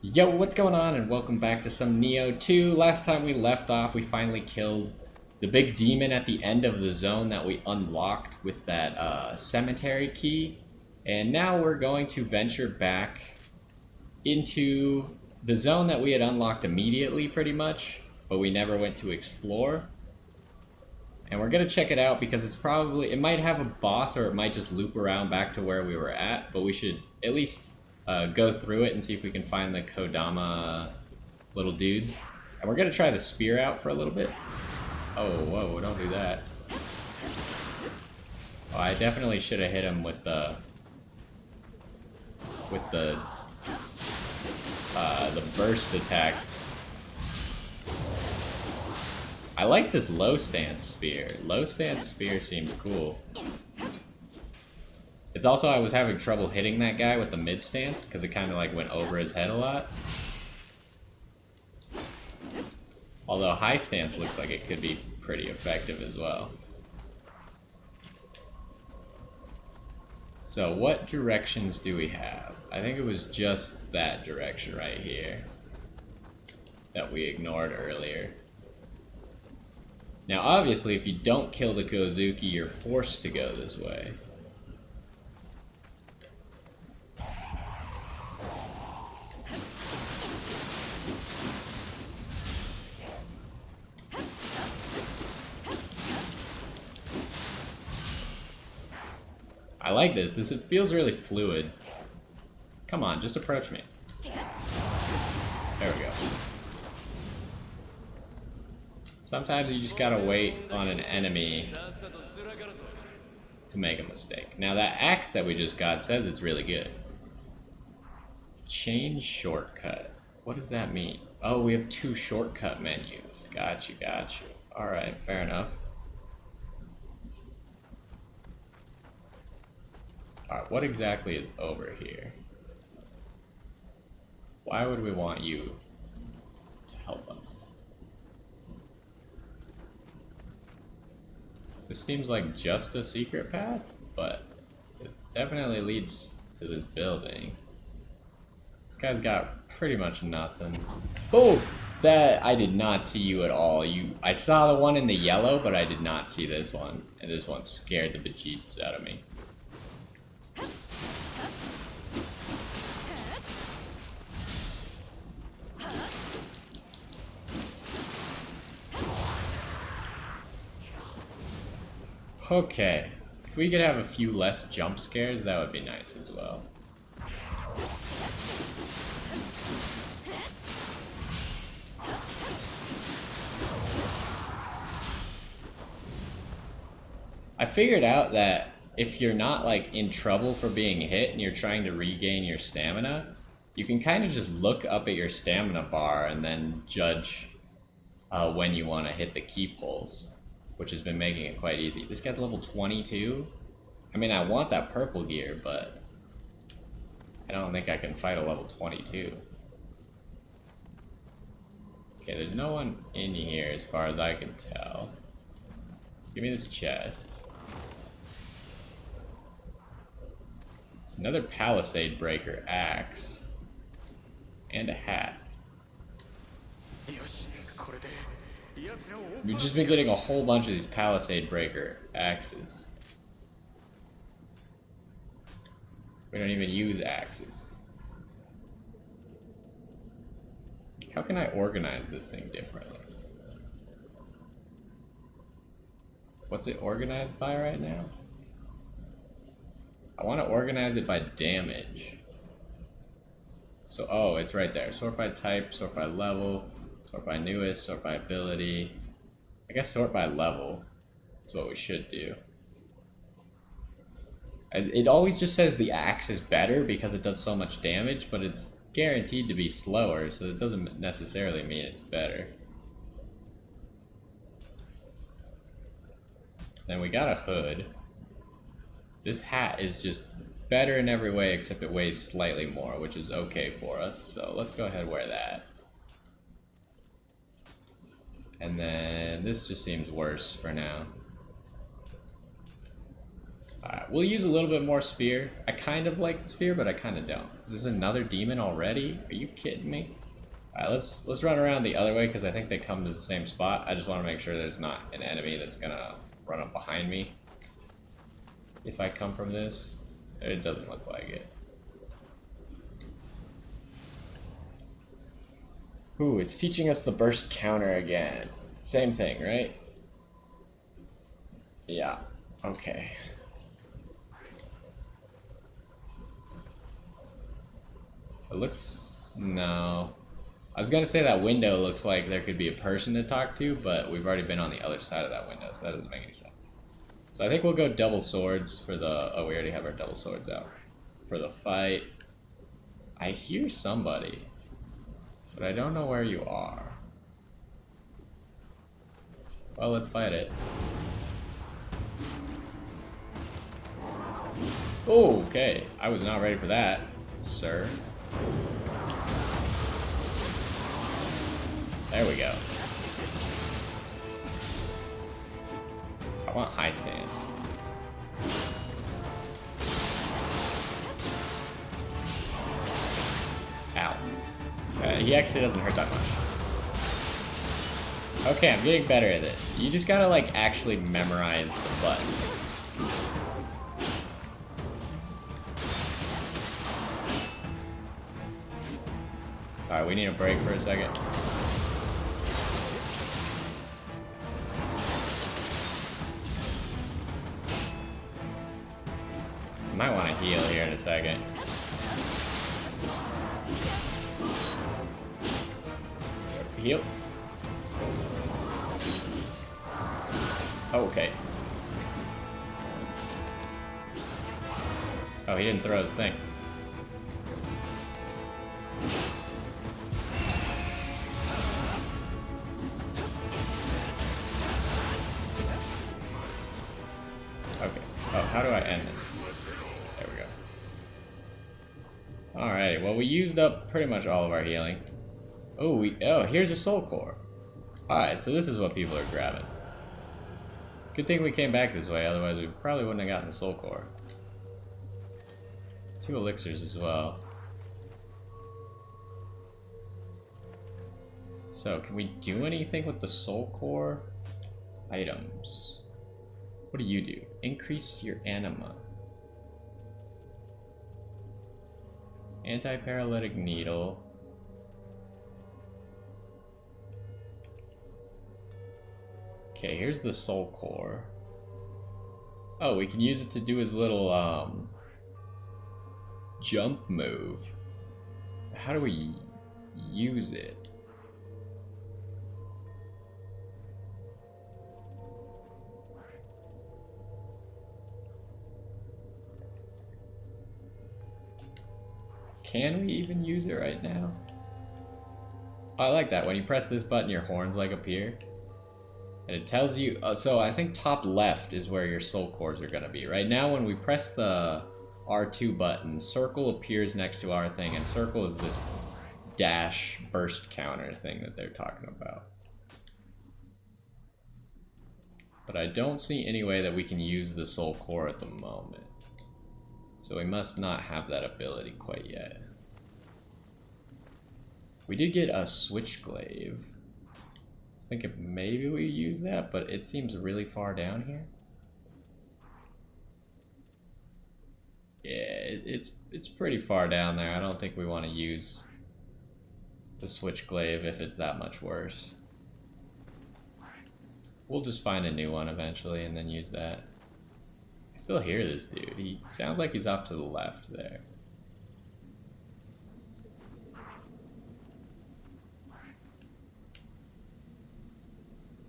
Yo, what's going on, and welcome back to some Nioh 2. Last time we left off, we finally killed the big demon at the end of the zone that we unlocked with that cemetery key. And now we're going to venture back into the zone that we had unlocked immediately, pretty much, but we never went to explore. And we're going to check it out because it might have a boss, or it might just loop around back to where we were at, but we should at least go through it and see if we can find the Kodama little dudes. And we're going to try the spear out for a little bit. Oh, whoa, don't do that. Oh, I definitely should have hit him with the burst attack. I like this low stance spear. Low stance spear seems cool. It's also, I was having trouble hitting that guy with the mid stance because it kind of like went over his head a lot. Although high stance looks like it could be pretty effective as well. So what directions do we have? I think it was just that direction right here that we ignored earlier. Now obviously if you don't kill the Gozuki, you're forced to go this way. I like this. It feels really fluid. Come on, just approach me. There we go. Sometimes you just gotta wait on an enemy to make a mistake. Now that axe that we just got says it's really good. Change shortcut. What does that mean? Oh, we have 2 shortcut menus. Got you. Alright, fair enough. Alright, what exactly is over here? Why would we want you to help us? This seems like just a secret path, but it definitely leads to this building. This guy's got pretty much nothing. Oh! That, I did not see you at all. I saw the one in the yellow, but I did not see this one. And this one scared the bejesus out of me. Okay, if we could have a few less jump scares, that would be nice as well. I figured out that if you're not like in trouble for being hit and you're trying to regain your stamina, you can kind of just look up at your stamina bar and then judge when you want to hit the key pulls, which has been making it quite easy. This guy's level 22. I mean, I want that purple gear, but I don't think I can fight a level 22. Okay, there's no one in here as far as I can tell. Let's give me this chest. It's another Palisade Breaker axe. And a hat. We've just been getting a whole bunch of these Palisade Breaker axes. We don't even use axes. How can I organize this thing differently? What's it organized by right now? I want to organize it by damage. So, oh, it's right there. Sort by type, sort by level, sort by newest, sort by ability. I guess sort by level is what we should do. It always just says the axe is better because it does so much damage, but it's guaranteed to be slower, so it doesn't necessarily mean it's better. Then we got a hood. This hat is just better in every way except it weighs slightly more, which is okay for us, so let's go ahead and wear that. And then this just seems worse for now. Alright, we'll use a little bit more spear. I kind of like the spear, but I kind of don't. Is this another demon already? Are you kidding me? Alright, let's run around the other way because I think they come to the same spot. I just want to make sure there's not an enemy that's gonna run up behind me. If I come from this, it doesn't look like it. Ooh, it's teaching us the burst counter again. Same thing, right? Yeah, okay. It looks... no. I was gonna say that window looks like there could be a person to talk to, but we've already been on the other side of that window, so that doesn't make any sense. So I think we'll go double swords for the... oh, we already have our double swords out. For the fight. I hear somebody, but I don't know where you are. Well, let's fight it. Oh, okay. I was not ready for that, sir. There we go. I want high stance. Ow. He actually doesn't hurt that much. Okay, I'm getting better at this. You just gotta, like, actually memorize the buttons. Alright, we need a break for a second. Might want to heal here in a second. Heal. Oh, okay. Oh, he didn't throw his thing. Okay. Oh, how do I end this? There we go. Alright, well, we used up pretty much all of our healing. Oh, here's a soul core. Alright, so this is what people are grabbing. Good thing we came back this way, otherwise we probably wouldn't have gotten the soul core. 2 elixirs as well. So, can we do anything with the soul core? Items. What do you do? Increase your anima. Anti-paralytic needle. Okay, here's the soul core. Oh, we can use it to do his little jump move. How do we use it? Can we even use it right now? Oh, I like that. When you press this button, your horns like appear. And it tells you, so I think top left is where your soul cores are gonna be. Right now when we press the R2 button, circle appears next to our thing, and circle is this dash burst counter thing that they're talking about. But I don't see any way that we can use the soul core at the moment. So we must not have that ability quite yet. We did get a switchglaive. I was thinking maybe we use that, but it seems really far down here. Yeah, it's pretty far down there. I don't think we want to use the switchglaive if it's that much worse. We'll just find a new one eventually and then use that. I still hear this dude. He sounds like he's off to the left there.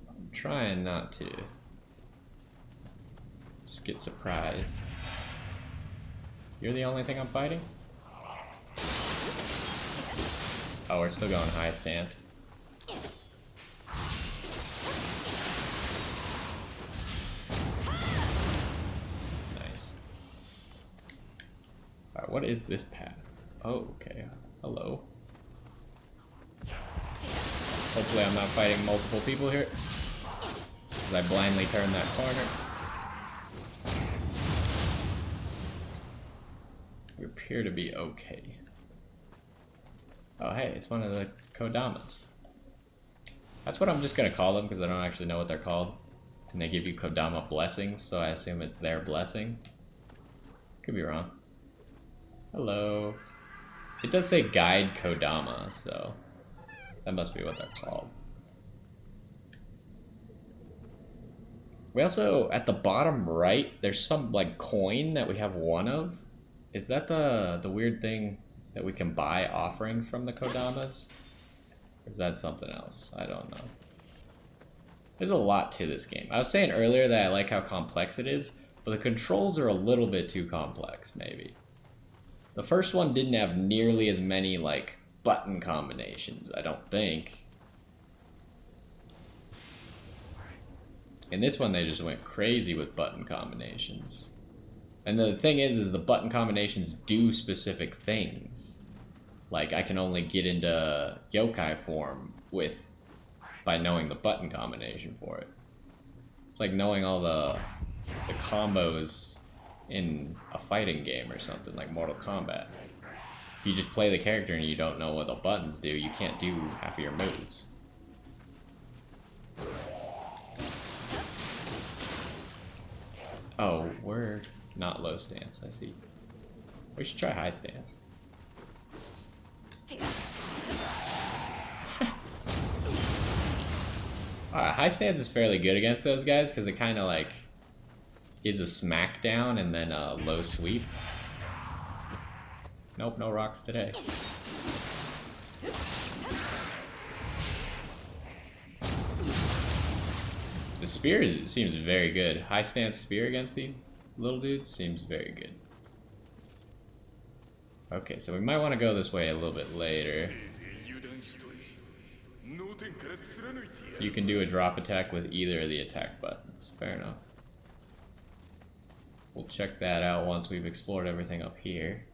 I'm trying not to just get surprised. You're the only thing I'm fighting? Oh, we're still going high stance. What is this path? Oh, okay. Hello. Hopefully I'm not fighting multiple people here, because I blindly turned that corner. appear to be okay. Oh hey, it's one of the Kodamas. That's what I'm just gonna call them because I don't actually know what they're called. And they give you Kodama blessings, so I assume it's their blessing. Could be wrong. Hello. It does say Guide Kodama, so that must be what they're called. We also, at the bottom right, there's some like coin that we have one of. Is that the weird thing that we can buy offering from the Kodamas? Or is that something else? I don't know. There's a lot to this game. I was saying earlier that I like how complex it is, but the controls are a little bit too complex, maybe. The first one didn't have nearly as many, like, button combinations, I don't think. In this one, they just went crazy with button combinations. And the thing is the button combinations do specific things. Like, I can only get into yokai form by knowing the button combination for it. It's like knowing all the combos in a fighting game or something, like Mortal Kombat. If you just play the character and you don't know what the buttons do, you can't do half of your moves. Oh, we're not low stance, I see. We should try high stance. Alright, high stance is fairly good against those guys because it kind of like is a smackdown and then a low sweep. Nope, no rocks today. The spear seems very good. High stance spear against these little dudes seems very good. Okay, so we might want to go this way a little bit later. So you can do a drop attack with either of the attack buttons. Fair enough. We'll check that out once we've explored everything up here.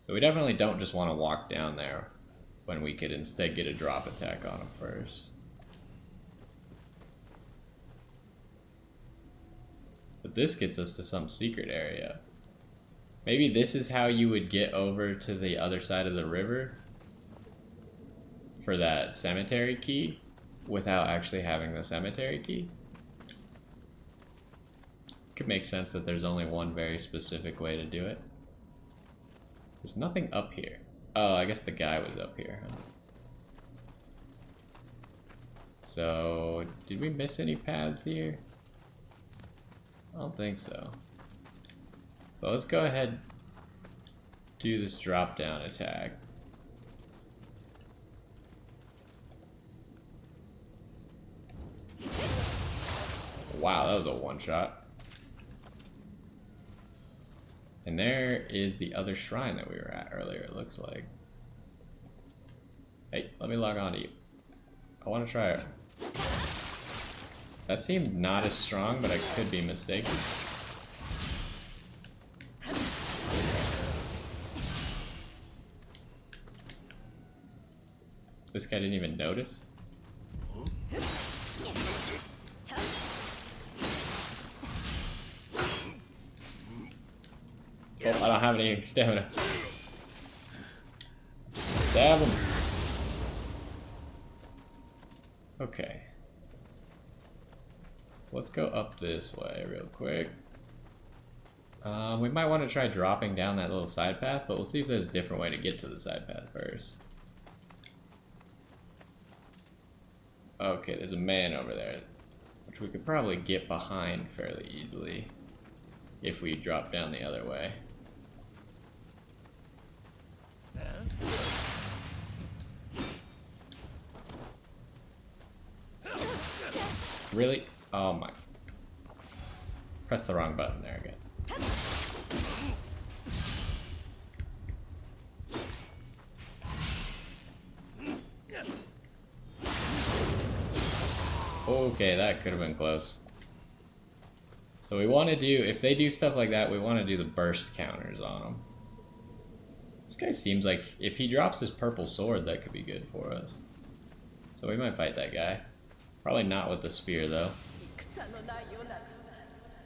So we definitely don't just want to walk down there when we could instead get a drop attack on them first. But this gets us to some secret area. Maybe this is how you would get over to the other side of the river for that cemetery key without actually having the cemetery key. Could make sense that there's only one very specific way to do it. There's nothing up here. Oh, I guess the guy was up here, huh? So, did we miss any paths here? I don't think so. So let's go ahead, do this drop down attack. Wow, that was a one shot. And there is the other shrine that we were at earlier, it looks like. Hey, let me log on to you. I want to try it. That seemed not as strong, but I could be mistaken. This guy didn't even notice. Oh, I don't have any stamina. Stab him. Okay. So let's go up this way real quick. We might want to try dropping down that little side path, but we'll see if there's a different way to get to the side path first. Okay, there's a man over there, which we could probably get behind fairly easily if we drop down the other way. Really? Oh my. Press the wrong button there again. Okay, that could have been close. So we want to do, if they do stuff like that, we want to do the burst counters on them. This guy seems like, if he drops his purple sword, that could be good for us. So we might fight that guy. Probably not with the spear, though.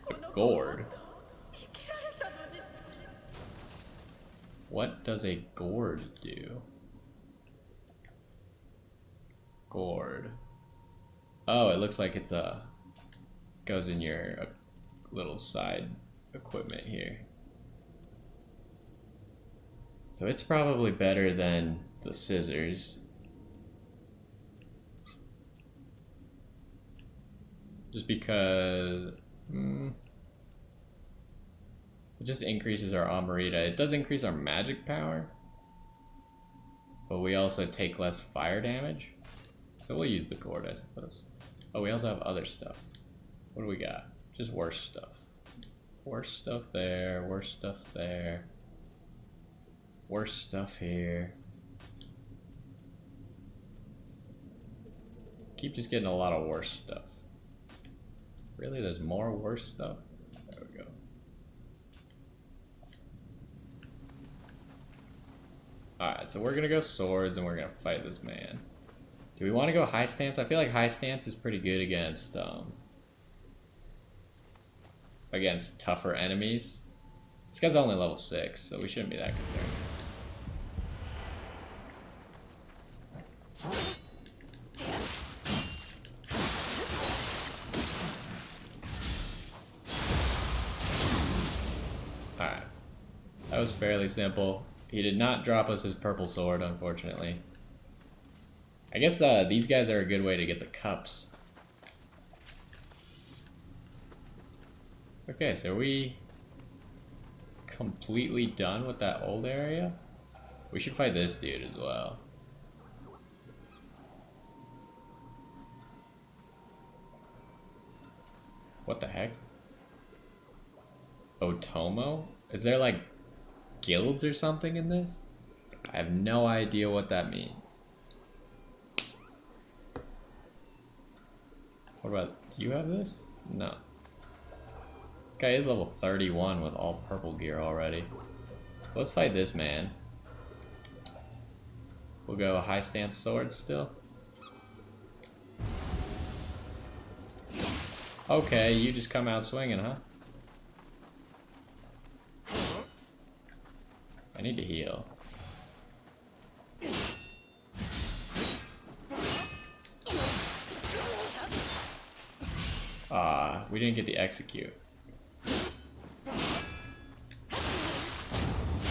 The gourd. What does a gourd do? Gourd. Oh, it looks like it's goes in your little side equipment here. So it's probably better than the scissors. Just because it just increases our Amarita. It does increase our magic power, but we also take less fire damage. So we'll use the cord, I suppose. Oh, we also have other stuff. What do we got? Just worse stuff. Worse stuff there, worse stuff there. Worse stuff here. Keep just getting a lot of worse stuff. Really? There's more worse stuff? There we go. Alright, so we're gonna go swords and we're gonna fight this man. Do we want to go high stance? I feel like high stance is pretty good against tougher enemies. This guy's only level 6, so we shouldn't be that concerned. Alright. That was fairly simple. He did not drop us his purple sword, unfortunately. I guess these guys are a good way to get the cups. Okay, so are we completely done with that old area? We should fight this dude as well. What the heck? Otomo? Is there like guilds or something in this? I have no idea what that means. What about, do you have this? No. This guy is level 31 with all purple gear already. So let's fight this man. We'll go high stance sword still. Okay, you just come out swinging, huh? I need to heal. We didn't get the execute. There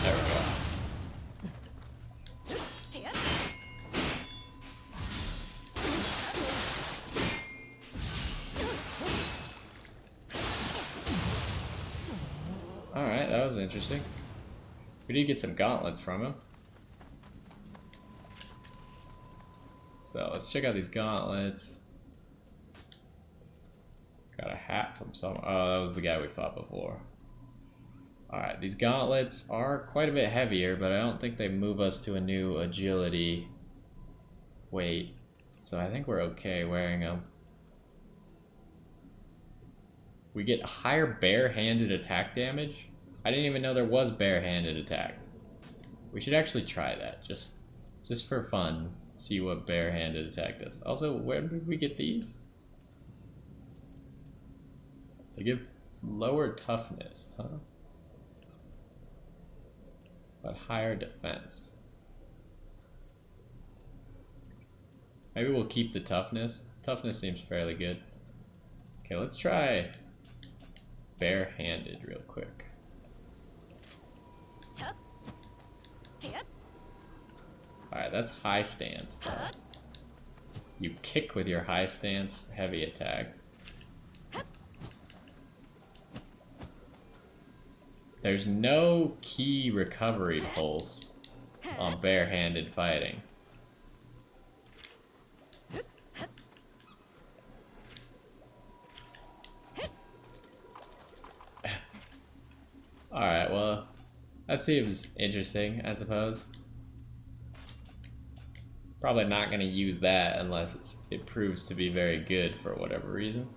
we go. Alright, that was interesting. We did get some gauntlets from him. So let's check out these gauntlets. Got a hat from someone. Oh, that was the guy we fought before. Alright, these gauntlets are quite a bit heavier, but I don't think they move us to a new agility weight. So I think we're okay wearing them. We get higher bare-handed attack damage. I didn't even know there was bare-handed attack. We should actually try that, just for fun. See what bare-handed attack does. Also, where did we get these? They give lower toughness, huh? But higher defense. Maybe we'll keep the toughness. Toughness seems fairly good. Okay, let's try bare-handed real quick. Alright, that's high stance though. You kick with your high stance heavy attack. There's no key recovery pulse on bare-handed fighting. Alright, well, that seems interesting, I suppose. Probably not going to use that unless it proves to be very good for whatever reason.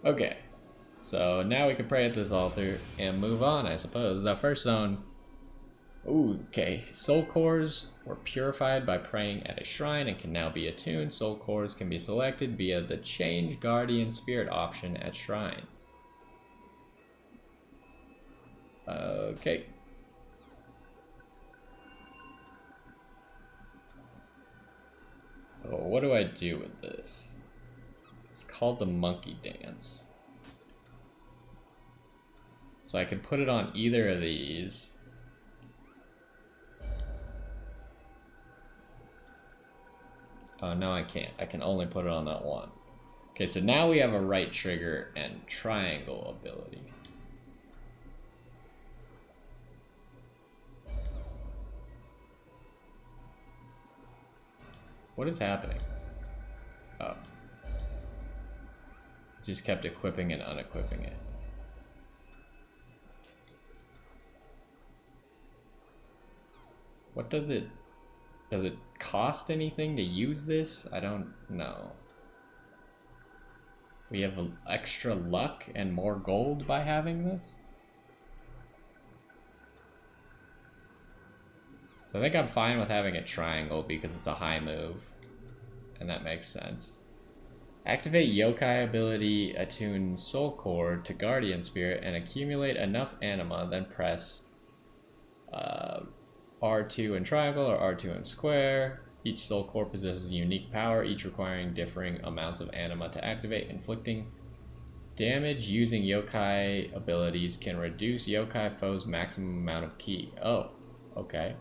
Okay. So now we can pray at this altar and move on, I suppose. That first zone. Ooh, okay. Soul cores were purified by praying at a shrine and can now be attuned. Soul cores can be selected via the Change Guardian Spirit option at shrines. Okay. So what do I do with this? It's called the monkey dance. So I can put it on either of these. Oh, no, I can't. I can only put it on that one. Okay, so now we have a right trigger and triangle ability. What is happening? Oh. Just kept equipping and unequipping it. What does it cost anything to use this? I don't know. We have extra luck and more gold by having this? So I think I'm fine with having a triangle because it's a high move. And that makes sense. Activate yokai ability, attune soul core to guardian spirit, and accumulate enough anima, then press R2 in triangle or R2 in square. Each soul core possesses a unique power, each requiring differing amounts of anima to activate. Inflicting damage using yokai abilities can reduce yokai foes' maximum amount of ki. Oh, okay.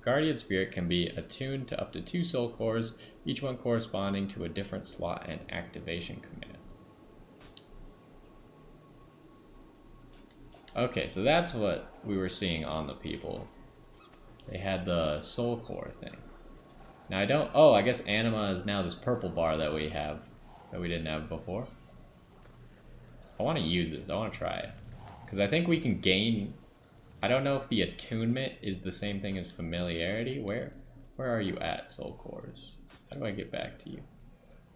Guardian Spirit can be attuned to up to 2 soul cores, each one corresponding to a different slot and activation command. Okay, so that's what we were seeing on the people. They had the soul core thing. Now I don't... Oh, I guess anima is now this purple bar that we have, that we didn't have before. I want to use this. I want to try it. Because I think we can gain... I don't know if the attunement is the same thing as familiarity. Where are you at, soul cores? How do I get back to you?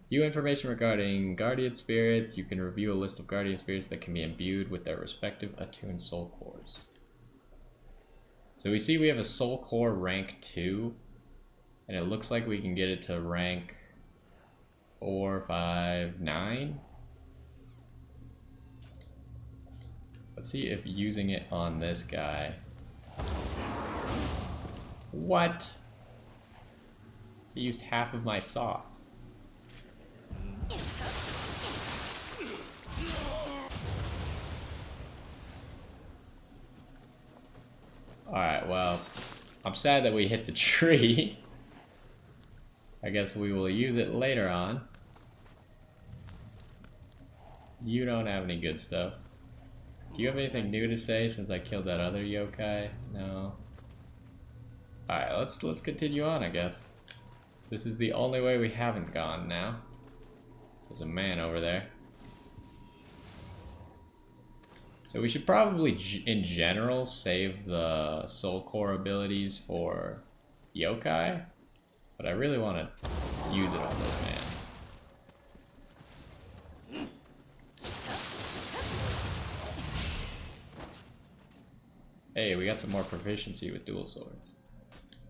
View information regarding guardian spirits. You can review a list of guardian spirits that can be imbued with their respective attuned soul cores. So we see we have a soul core rank 2, and it looks like we can get it to rank 4, 5, 9. Let's see if using it on this guy. What? I used half of my sauce. Alright, well, I'm sad that we hit the tree. I guess we will use it later on. You don't have any good stuff. Do you have anything new to say since I killed that other yokai? No. Alright, let's continue on, I guess. This is the only way we haven't gone now. There's a man over there. So we should probably, in general, save the soul core abilities for yokai. But I really want to use it on this man. Hey, we got some more proficiency with dual swords.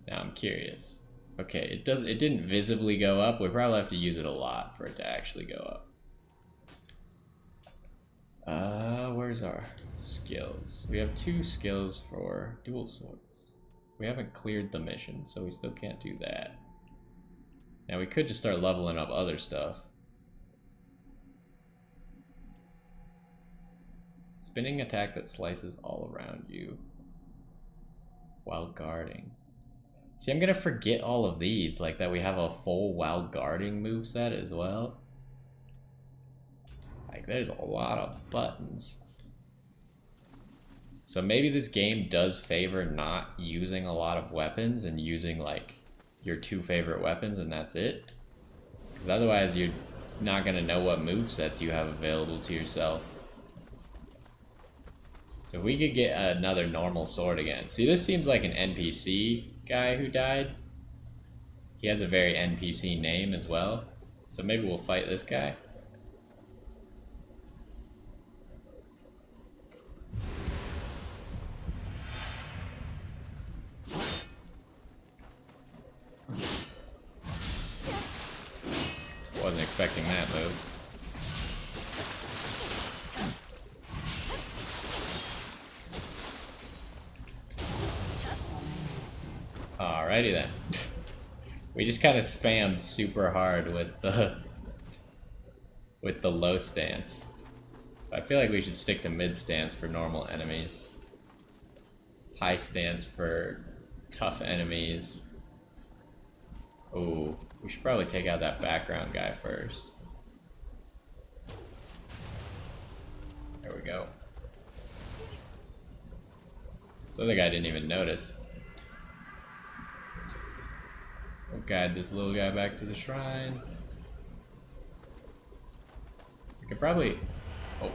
Now I'm curious. Okay, it didn't visibly go up. We probably have to use it a lot for it to actually go up. Where's our skills? We have 2 skills for dual swords. We haven't cleared the mission, so we still can't do that. Now we could just start leveling up other stuff. Spinning attack that slices all around you while guarding. See, I'm gonna forget all of these, like that we have a full while guarding moveset as well. Like, there's a lot of buttons. So maybe this game does favor not using a lot of weapons and using, like, your 2 favorite weapons and that's it. Because otherwise you're not gonna know what movesets you have available to yourself. So if we could get another normal sword again. See, this seems like an NPC guy who died. He has a very NPC name as well. So maybe we'll fight this guy. Wasn't expecting that move. Alrighty then. We just kind of spammed super hard with the low stance. I feel like we should stick to mid stance for normal enemies. High stance for tough enemies. Ooh, we should probably take out that background guy first. There we go. This other guy didn't even notice. We'll guide this little guy back to the shrine. We could probably... Oh.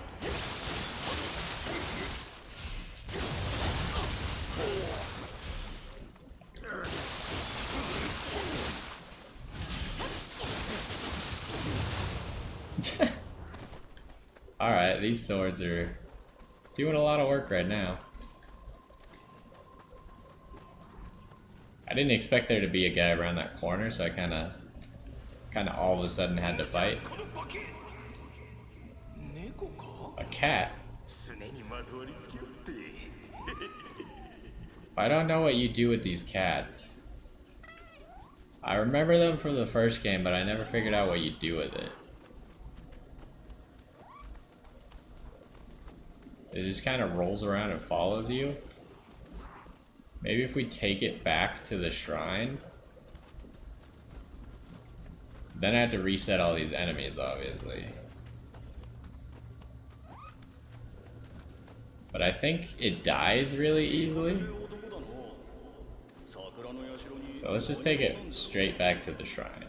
Alright, these swords are doing a lot of work right now. I didn't expect there to be a guy around that corner, so I kinda all of a sudden had to fight. A cat? I don't know what you do with these cats. I remember them from the first game, but I never figured out what you do with it. It just kind of rolls around and follows you. Maybe if we take it back to the shrine, then I have to reset all these enemies, obviously. But I think it dies really easily. So let's just take it straight back to the shrine.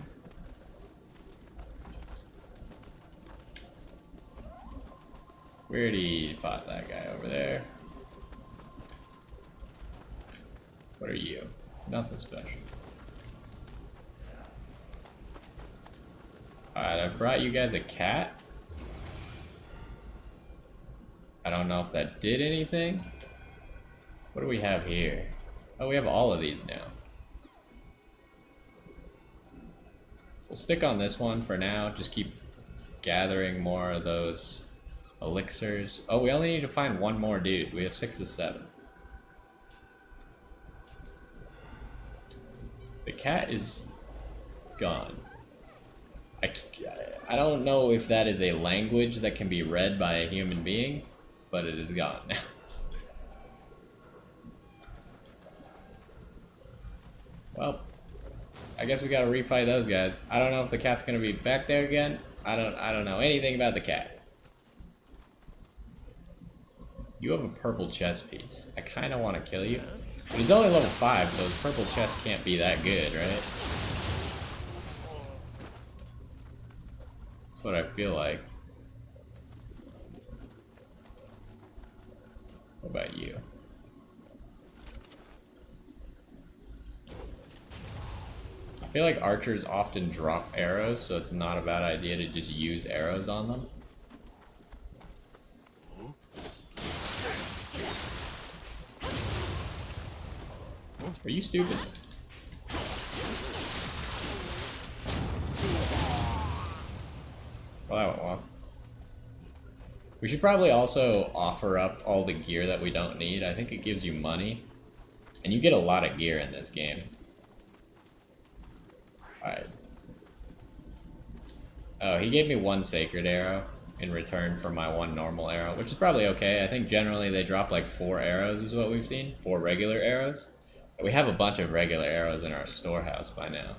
We already fought that guy over there. What are you? Nothing special. Alright, I brought you guys a cat. I don't know if that did anything. What do we have here? Oh, we have all of these now. We'll stick on this one for now. Just keep gathering more of those elixirs. Oh, we only need to find one more dude. We have 6 of 7. The cat is gone. I don't know if that is a language that can be read by a human being, but it is gone now. Well, I guess we gotta refight those guys. I don't know if the cat's gonna be back there again. I don't know anything about the cat. You have a purple chest piece. I kinda wanna kill you. But he's only level 5, so his purple chest can't be that good, right? That's what I feel like. What about you? I feel like archers often drop arrows, so it's not a bad idea to just use arrows on them. Are you stupid? Well, that went well. We should probably also offer up all the gear that we don't need. I think it gives you money. And you get a lot of gear in this game. Alright. Oh, he gave me 1 sacred arrow in return for my 1 normal arrow, which is probably okay. I think generally they drop like 4 arrows is what we've seen. 4 regular arrows. We have a bunch of regular arrows in our storehouse by now.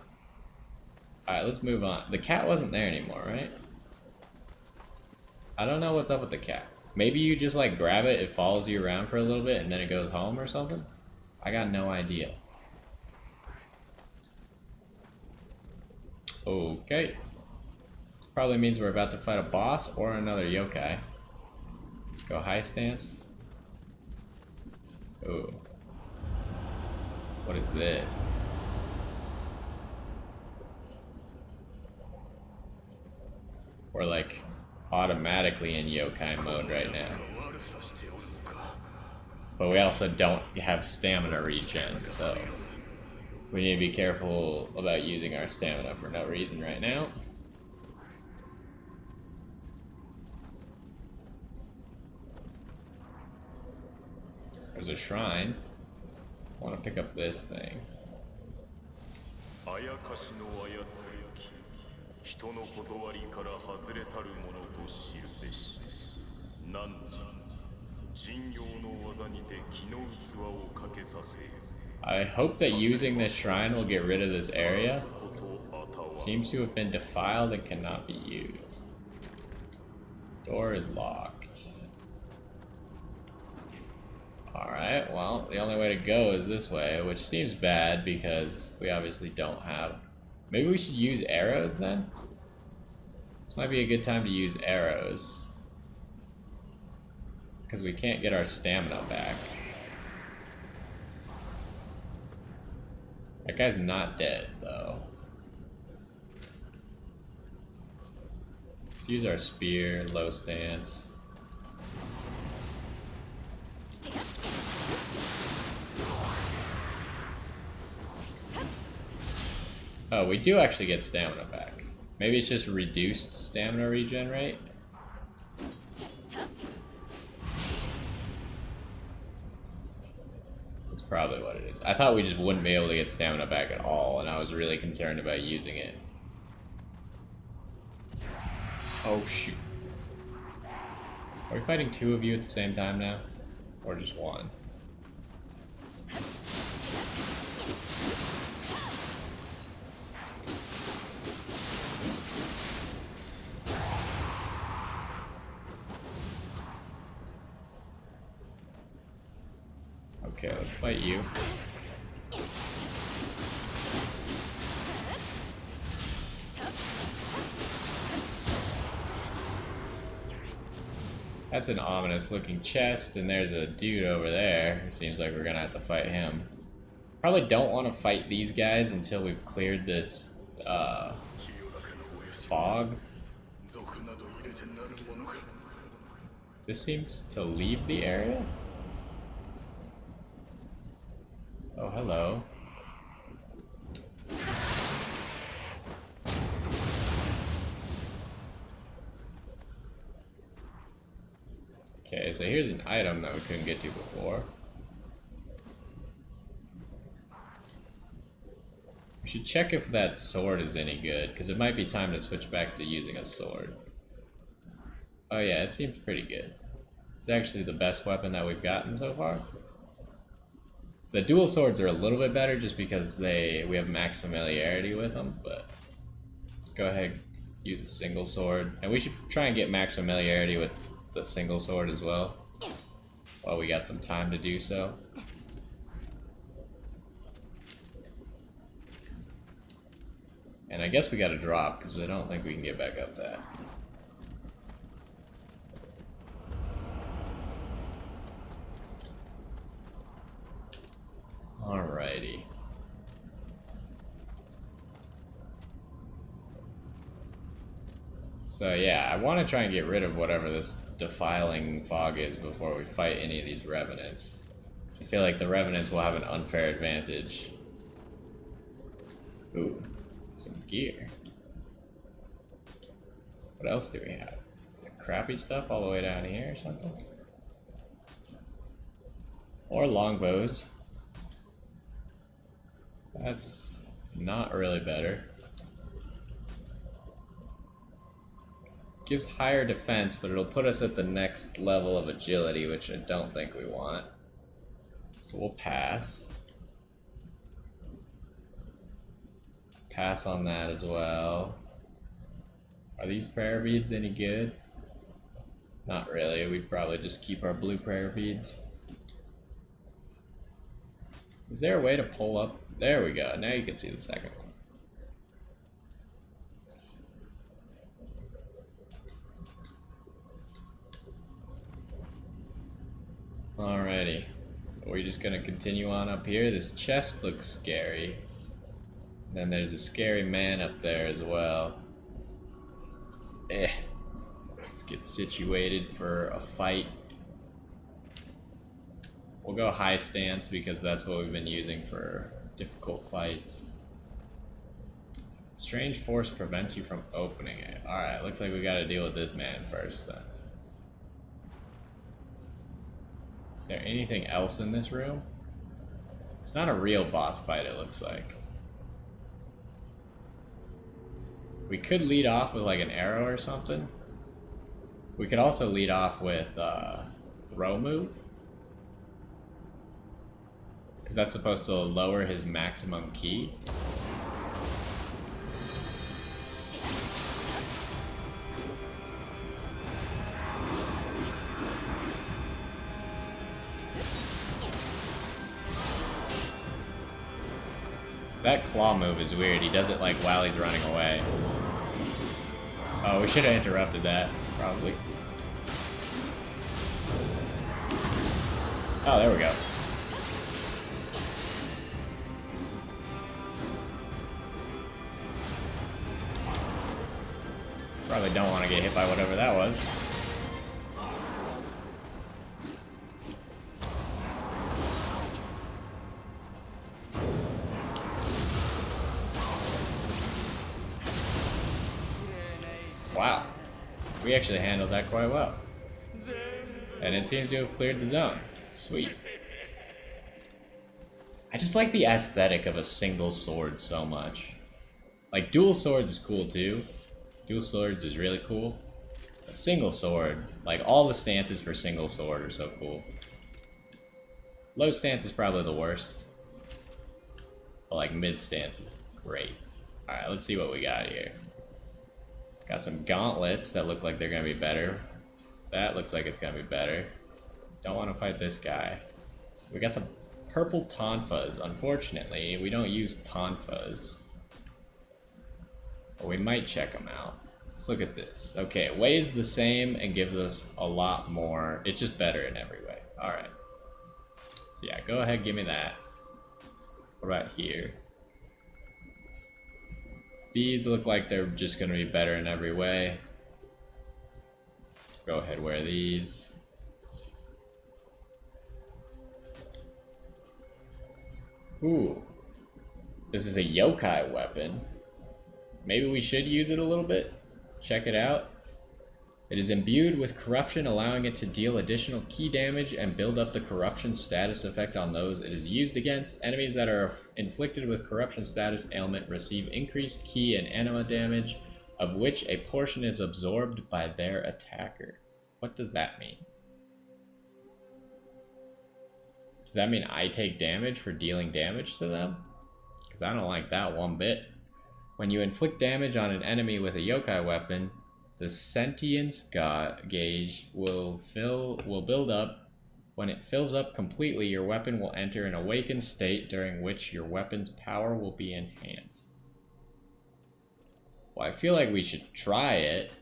Alright, let's move on. The cat wasn't there anymore, right? I don't know what's up with the cat. Maybe you just like grab it, it follows you around for a little bit, and then it goes home or something? I got no idea. Okay. This probably means we're about to fight a boss or another yokai. Let's go high stance. Ooh. What is this? We're like automatically in yokai mode right now. But we also don't have stamina regen, so we need to be careful about using our stamina for no reason right now. There's a shrine. I want to pick up this thing. あやかしの操る気、人の断りから外れたるものと知るべし。汝、人形の技にて気の器をかけさせよ。I hope that using this shrine will get rid of this area. Seems to have been defiled and cannot be used. Door is locked. Alright, well, the only way to go is this way, which seems bad because we obviously don't have... Maybe we should use arrows then? This might be a good time to use arrows. Because we can't get our stamina back. That guy's not dead, though. Let's use our spear, low stance. Oh, we do actually get stamina back. Maybe it's just reduced stamina regen rate? That's probably what it is. I thought we just wouldn't be able to get stamina back at all, and I was really concerned about using it. Oh, shoot. Are we fighting two of you at the same time now? Or just one? Okay, let's fight you. That's an ominous looking chest, and there's a dude over there. It seems like we're gonna have to fight him. Probably don't want to fight these guys until we've cleared this fog. This seems to leave the area. Oh, hello. Okay, so here's an item that we couldn't get to before. We should check if that sword is any good, because it might be time to switch back to using a sword. Oh yeah, it seems pretty good. It's actually the best weapon that we've gotten so far. The dual swords are a little bit better just because we have max familiarity with them, but let's go ahead and use a single sword. And we should try and get max familiarity with the single sword as well, while we got some time to do so. And I guess we gotta drop, because I don't think we can get back up that. Alrighty. So yeah, I want to try and get rid of whatever this defiling fog is before we fight any of these revenants. Because I feel like the revenants will have an unfair advantage. Ooh, some gear. What else do we have? Crappy stuff all the way down here or something? Or longbows. That's not really better. Gives higher defense, but it'll put us at the next level of agility, which I don't think we want. So we'll pass. Pass on that as well. Are these prayer beads any good? Not really. We'd probably just keep our blue prayer beads. Is there a way to pull up? There we go. Now you can see the second one. Alrighty. We're just gonna continue on up here. This chest looks scary. Then there's a scary man up there as well. Let's get situated for a fight. We'll go high stance because that's what we've been using for difficult fights. Strange force prevents you from opening it. Alright, looks like we gotta deal with this man first then. Is there anything else in this room? It's not a real boss fight, it looks like. We could lead off with like an arrow or something. We could also lead off with throw move. Because that's supposed to lower his maximum ki. That claw move is weird. He does it like while he's running away. Oh, we should have interrupted that, probably. Oh, there we go. Probably don't want to get hit by whatever that was. Wow. We actually handled that quite well. And it seems to have cleared the zone. Sweet. I just like the aesthetic of a single sword so much. Like, dual swords is cool too. Dual swords is really cool. But single sword, like all the stances for single sword are so cool. Low stance is probably the worst. But like mid stance is great. Alright, let's see what we got here. Got some gauntlets that look like they're gonna be better. That looks like it's gonna be better. Don't want to fight this guy. We got some purple tonfas. Unfortunately, we don't use tonfas. But we might check them out. Let's look at this. Okay, it weighs the same and gives us a lot more. It's just better in every way. Alright. So yeah, go ahead, give me that. What about here? These look like they're just going to be better in every way. Go ahead, wear these. Ooh. This is a yokai weapon. Maybe we should use it a little bit. Check it out. It is imbued with corruption, allowing it to deal additional ki damage and build up the corruption status effect on those it is used against. Enemies that are inflicted with corruption status ailment receive increased ki and anima damage, of which a portion is absorbed by their attacker. What does that mean? Does that mean I take damage for dealing damage to them? Because I don't like that one bit. When you inflict damage on an enemy with a yokai weapon, the sentience gauge will build up. When it fills up completely, your weapon will enter an awakened state during which your weapon's power will be enhanced. Well, I feel like we should try it,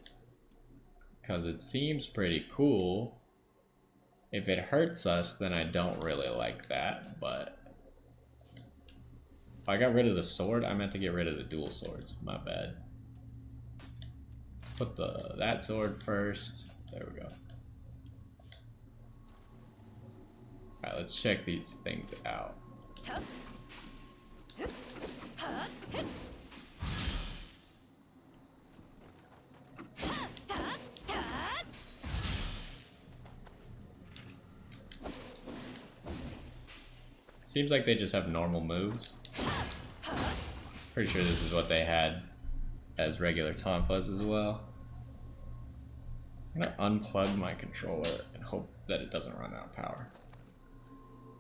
because it seems pretty cool. If it hurts us, then I don't really like that, but... If I got rid of the sword, I meant to get rid of the dual swords. My bad. Put that sword first. There we go. Alright, let's check these things out. Seems like they just have normal moves. Pretty sure this is what they had as regular tonfas as well. I'm gonna unplug my controller and hope that it doesn't run out of power.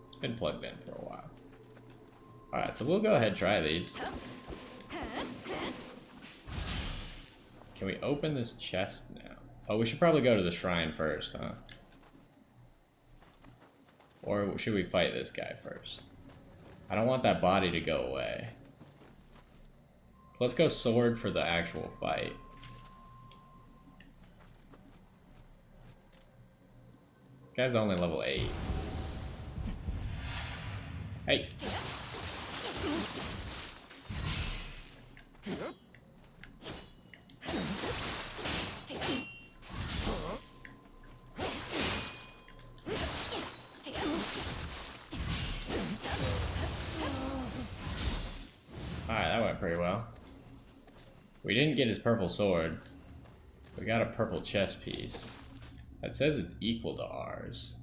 It's been plugged in for a while. Alright, so we'll go ahead and try these. Can we open this chest now? Oh, we should probably go to the shrine first, huh? Or should we fight this guy first? I don't want that body to go away. So let's go sword for the actual fight. This guy's only level 8. Hey! Alright, that went pretty well. We didn't get his purple sword. We got a purple chest piece. That says it's equal to ours.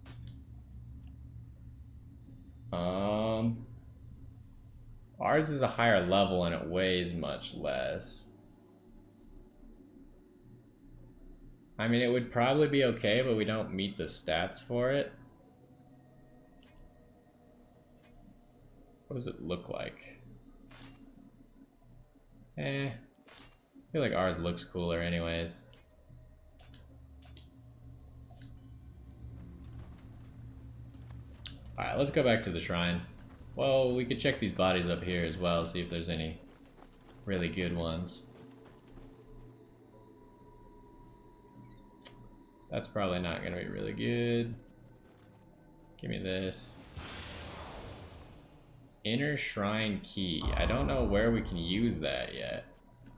Ours is a higher level and it weighs much less. I mean, it would probably be okay, but we don't meet the stats for it. What does it look like? I feel like ours looks cooler anyways. Alright, let's go back to the shrine. Well, we could check these bodies up here as well, see if there's any really good ones. That's probably not going to be really good. Give me this. Inner shrine key. I don't know where we can use that yet.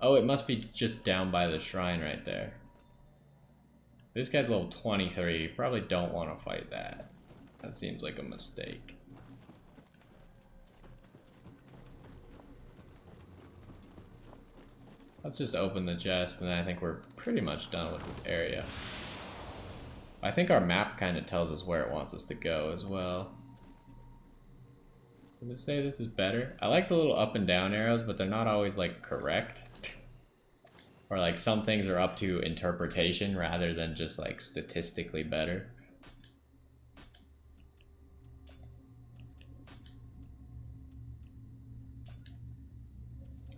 Oh, it must be just down by the shrine right there. This guy's level 23. Probably don't want to fight that. That seems like a mistake. Let's just open the chest, and then I think we're pretty much done with this area. I think our map kind of tells us where it wants us to go as well. Does it say this is better? I like the little up and down arrows, but they're not always like correct. Or like some things are up to interpretation rather than just like statistically better.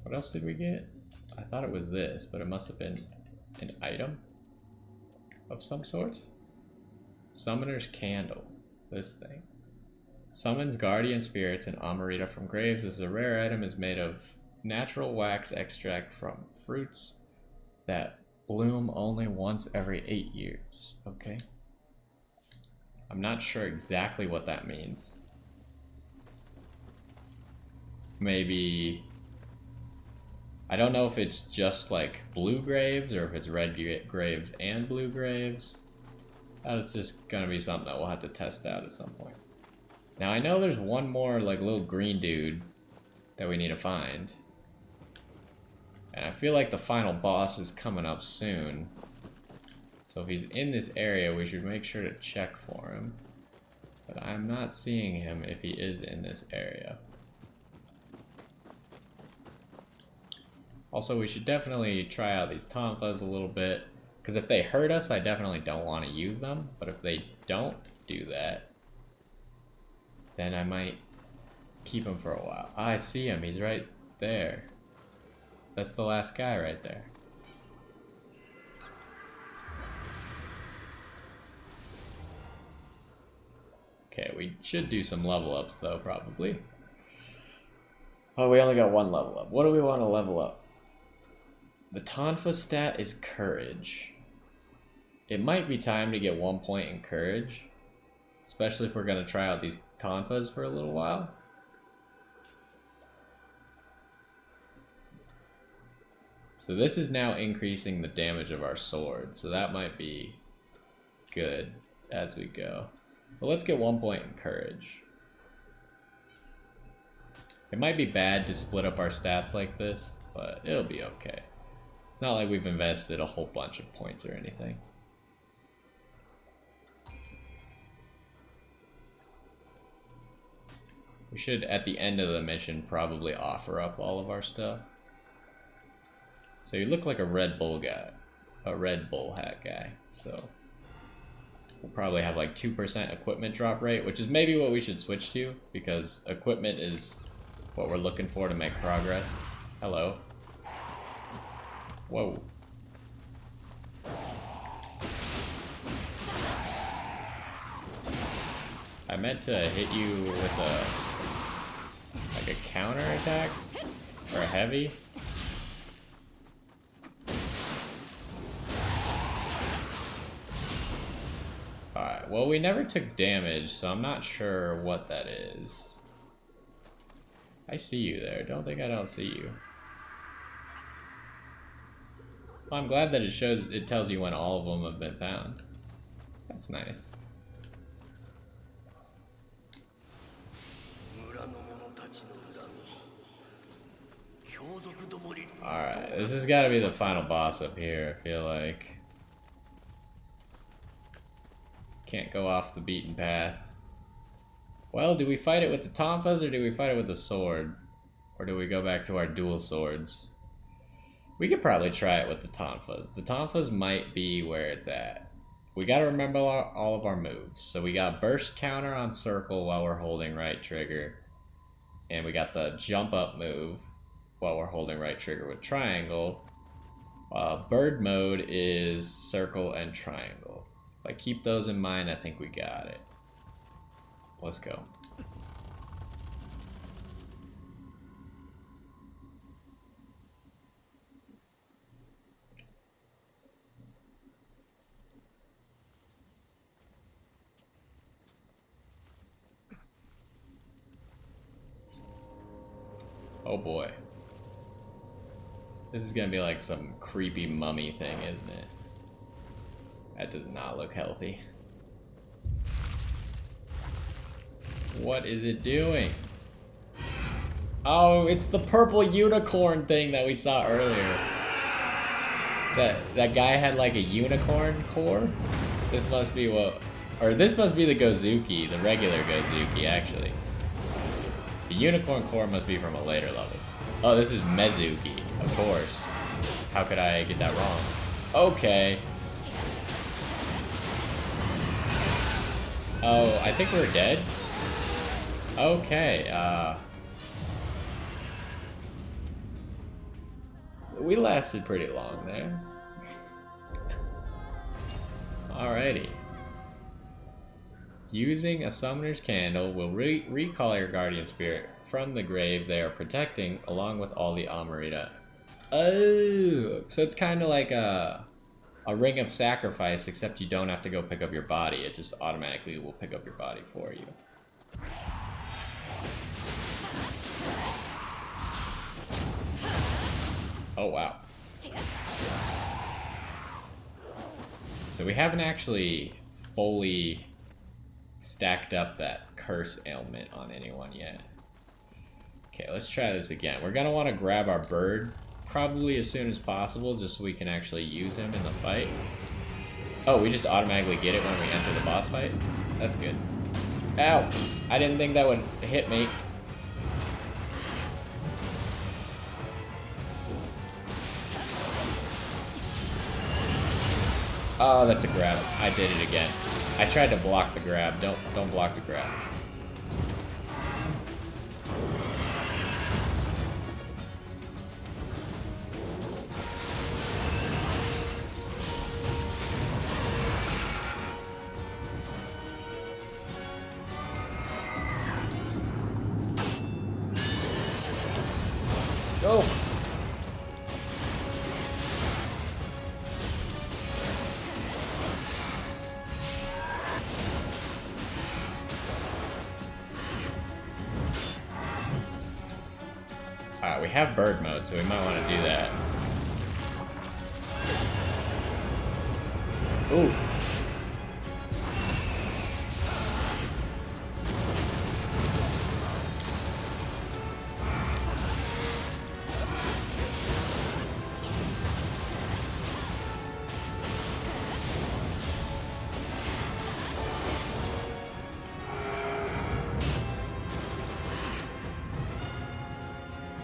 What else did we get? I thought it was this, but it must have been an item of some sort. Summoner's Candle. This thing. Summons guardian spirits and Amarita from graves. This is a rare item. Is made of natural wax extract from fruits that bloom only once every 8 years. Okay. I'm not sure exactly what that means. Maybe... I don't know if it's just like blue graves or if it's red graves and blue graves. That's just gonna be something that we'll have to test out at some point. Now I know there's one more like little green dude that we need to find. And I feel like the final boss is coming up soon. So if he's in this area, we should make sure to check for him. But I'm not seeing him if he is in this area. Also, we should definitely try out these tonfas a little bit. Because if they hurt us, I definitely don't want to use them. But if they don't do that, then I might keep him for a while. Ah, I see him. He's right there. That's the last guy right there. Okay, we should do some level ups though, probably. Oh, we only got one level up. What do we want to level up? The Tonfa stat is Courage. It might be time to get 1 point in Courage. Especially if we're going to try out these Tonfas for a little while. So this is now increasing the damage of our sword. So that might be good as we go. But let's get 1 point in Courage. It might be bad to split up our stats like this, but it'll be okay. It's not like we've invested a whole bunch of points or anything. We should, at the end of the mission, probably offer up all of our stuff. So you look like a Red Bull guy. A Red Bull hat guy, so... We'll probably have like 2% equipment drop rate, which is maybe what we should switch to, because equipment is what we're looking for to make progress. Hello. Whoa. I meant to hit you with a counter attack or a heavy. Alright, well we never took damage, so I'm not sure what that is. I see you there. Don't think I don't see you. Well, I'm glad that it tells you when all of them have been found. That's nice. Alright, this has got to be the final boss up here, I feel like. Can't go off the beaten path. Well, do we fight it with the tonfas or do we fight it with the sword? Or do we go back to our dual swords? We could probably try it with the Tonfas. The Tonfas might be where it's at. We gotta remember all of our moves. So we got burst counter on circle while we're holding right trigger. And we got the jump up move while we're holding right trigger with triangle. Bird mode is circle and triangle. If I keep those in mind, I think we got it. Let's go. Oh boy. This is gonna be like some creepy mummy thing, isn't it? That does not look healthy. What is it doing? Oh, it's the purple unicorn thing that we saw earlier. That guy had like a unicorn core? This must be what... Or this must be the Gozuki, the regular Gozuki, actually. The unicorn core must be from a later level. Oh, this is Mezuki, of course. How could I get that wrong? Okay. Oh, I think we're dead? Okay, we lasted pretty long there. Alrighty. Using a summoner's candle will recall your guardian spirit from the grave they are protecting, along with all the Amarita. Oh, so it's kind of like a ring of sacrifice, except you don't have to go pick up your body. It just automatically will pick up your body for you. Oh, wow. So we haven't actually fully stacked up that curse ailment on anyone yet. Okay, let's try this again. We're gonna want to grab our bird probably as soon as possible, just so we can actually use him in the fight. Oh, we just automatically get it when we enter the boss fight? That's good. Ow! I didn't think that would hit me. Oh, that's a grab. I did it again. I tried to block the grab. Don't block the grab. Go! We have bird mode, so we might want to do that. Ooh.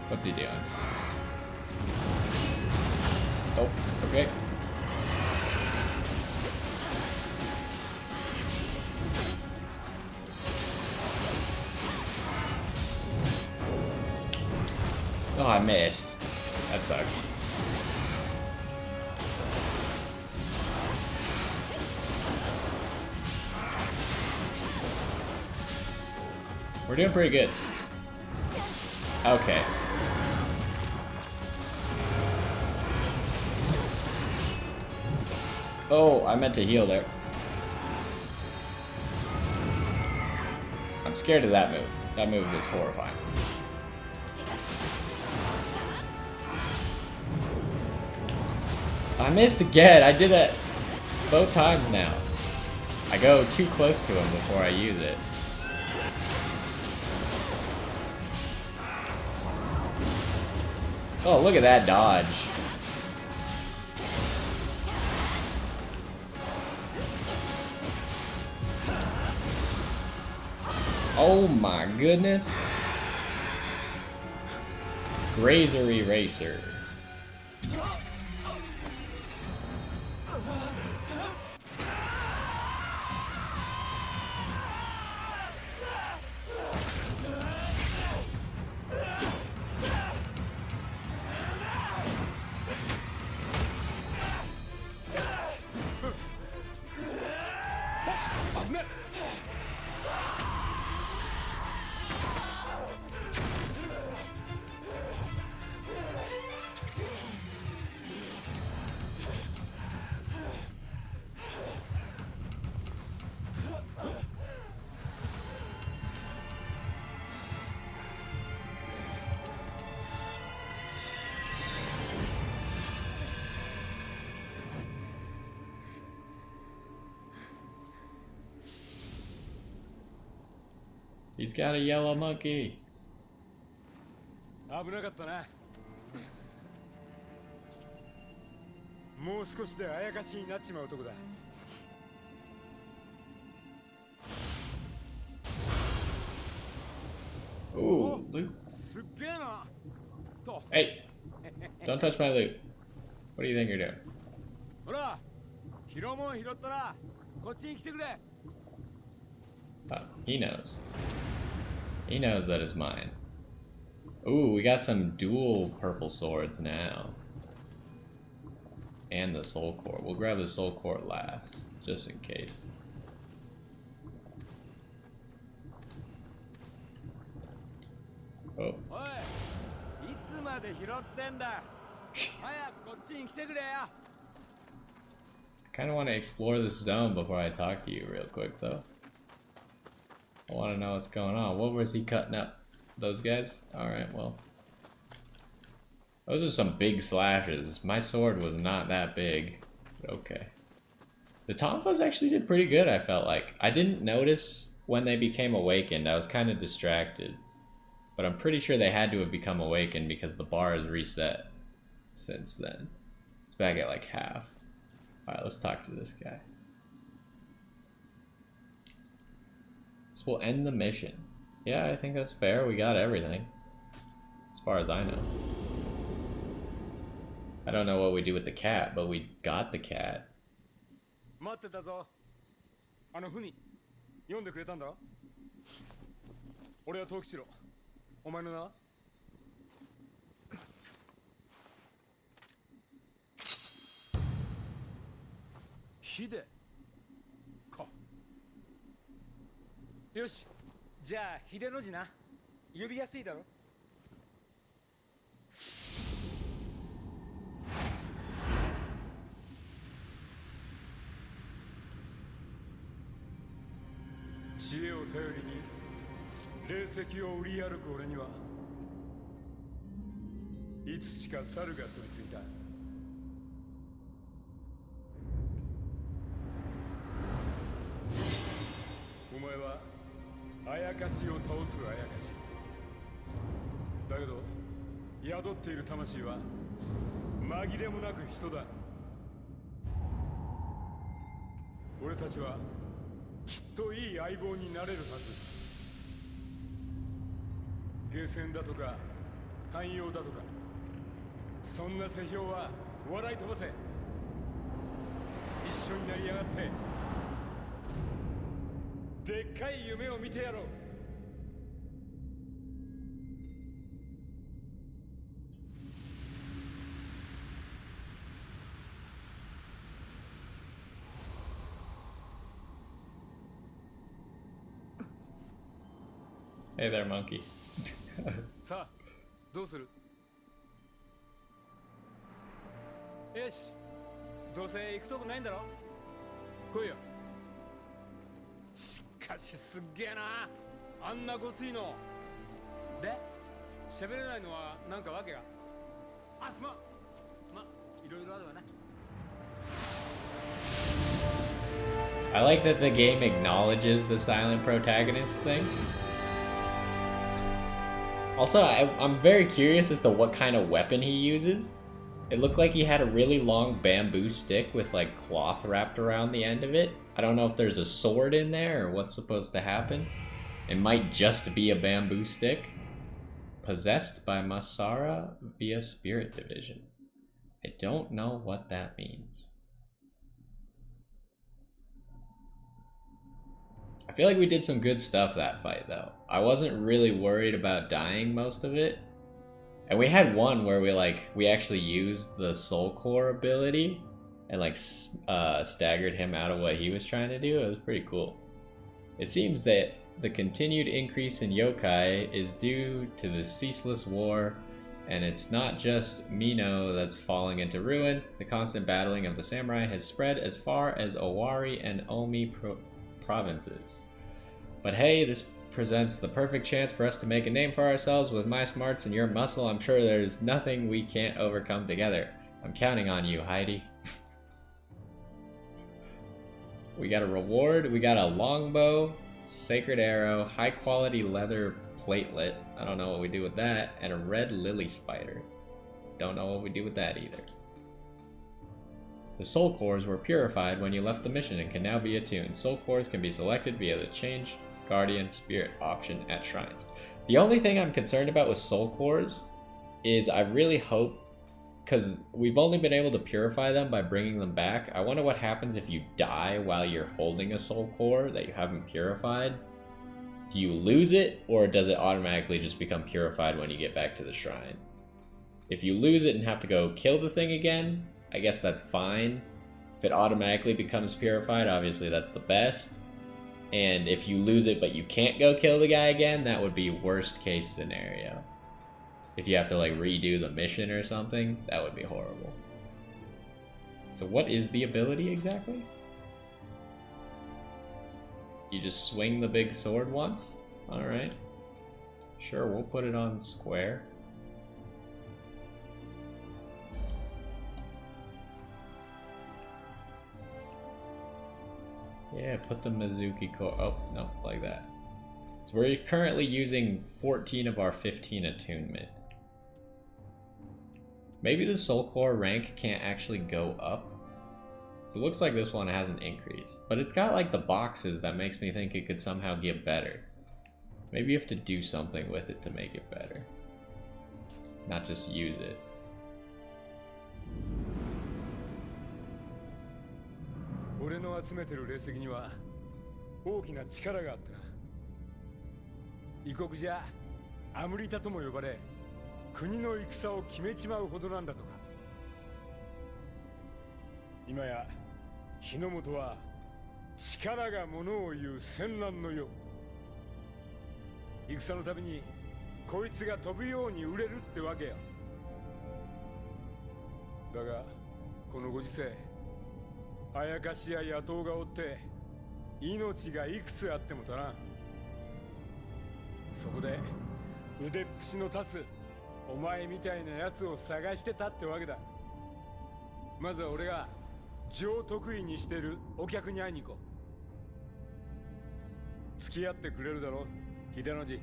What's he doing? Oh, okay. Oh, I missed. That sucks. We're doing pretty good. Okay. Oh, I meant to heal there. I'm scared of that move. That move is horrifying. I missed again. I did that both times now. I go too close to him before I use it. Oh, look at that dodge. Oh my goodness. Grazer Eraser. He's got a yellow monkey. 危なかったな。もう少しであやかしになっちまうとこだ。Ooh, loot. すっげえな。と。Hey, don't touch my loot. What do you think you're doing? ほら、拾うもん拾ったら、こっちに来てくれ。Oh, he knows. He knows that is mine. Ooh, we got some dual purple swords now. And the soul core. We'll grab the soul core last, just in case. Oh. おい、いつまで拾ってんだ。早くこっちに来てくれよ。I kind of want to explore this zone before I talk to you real quick, though. I want to know what's going on. What was he cutting up? Those guys? Alright, well. Those are some big slashes. My sword was not that big. Okay. The Tonfas actually did pretty good, I felt like. I didn't notice when they became awakened. I was kind of distracted. But I'm pretty sure they had to have become awakened because the bar has reset since then. It's back at like half. Alright, let's talk to this guy. This will end the mission. Yeah, I think that's fair. We got everything. As far as I know. I don't know what we do with the cat, but we got the cat. 待ってたぞ。あの文、読んでくれたんだろ。俺は藤吉郎。お前の名は？秀か。よし、じゃあ秀の字な。呼びやすいだろ。知恵を頼りに霊石を売り歩く俺にはいつしか猿が取り付いた。お前はあやかしを倒すあやかしだけど、宿っている魂は紛れもなく人だ。俺たちはきっといい相棒になれるはず。ゲーセンだとか汎用だとか、そんな世評は笑い飛ばせ。一緒になりやがって、でっかい夢を見てやろう。Hey there, monkey. さあ、どうする？よし、どうせ行くとこないんだろ。来いよ。しかしすっげえな、あんなごついので。喋れないのはなんかわけが。あ、すまん。ま、いろいろあるわな。 I like that the game acknowledges the silent protagonist thing. Also, I'm very curious as to what kind of weapon he uses. It looked like he had a really long bamboo stick with like cloth wrapped around the end of it. I don't know if there's a sword in there or what's supposed to happen. It might just be a bamboo stick. Possessed by Masara via Spirit Division. I don't know what that means. I feel like we did some good stuff that fight, though. I wasn't really worried about dying most of it. And we had one where we actually used the Soul Core ability and staggered him out of what he was trying to do. It was pretty cool. It seems that the continued increase in yokai is due to the ceaseless war, and it's not just Nioh that's falling into ruin. The constant battling of the samurai has spread as far as Owari and Omi provinces. But hey, this presents the perfect chance for us to make a name for ourselves. With my smarts and your muscle, I'm sure there's nothing we can't overcome together. I'm counting on you, Heidi. We got a reward. We got a longbow, sacred arrow, high quality leather platelet. I don't know what we do with that. And a red lily spider. Don't know what we do with that either. The soul cores were purified when you left the mission and can now be attuned. Soul cores can be selected via the change guardian spirit option at shrines. The only thing I'm concerned about with soul cores is I really hope, because we've only been able to purify them by bringing them back. I wonder what happens if you die while you're holding a soul core that you haven't purified. Do you lose it, or does it automatically just become purified when you get back to the shrine? If you lose it and have to go kill the thing again, I guess that's fine. If it automatically becomes purified, obviously that's the best. And if you lose it but you can't go kill the guy again, that would be worst case scenario. If you have to redo the mission or something, that would be horrible. So what is the ability exactly? You just swing the big sword once? Alright. Sure, we'll put it on square. Yeah, put the Mizuki core. Oh, no, like that. So we're currently using 14 of our 15 attunement. Maybe the soul core rank can't actually go up. So it looks like this one has an increase. But it's got the boxes that makes me think it could somehow get better. Maybe you have to do something with it to make it better. Not just use it.俺の集めてる霊石には大きな力があってな。異国じゃアムリタとも呼ばれ、国の戦を決めちまうほどなんだとか。今や日の本は力がものを言う戦乱の世。戦のたびにこいつが飛ぶように売れるってわけよ。だがこのご時世、あやかしや野党がおって命がいくつあっても足らん。そこで腕っぷしの立つお前みたいなやつを探してたってわけだ。まずは俺が上得意にしてるお客に会いに行こう。付き合ってくれるだろ、秀の字。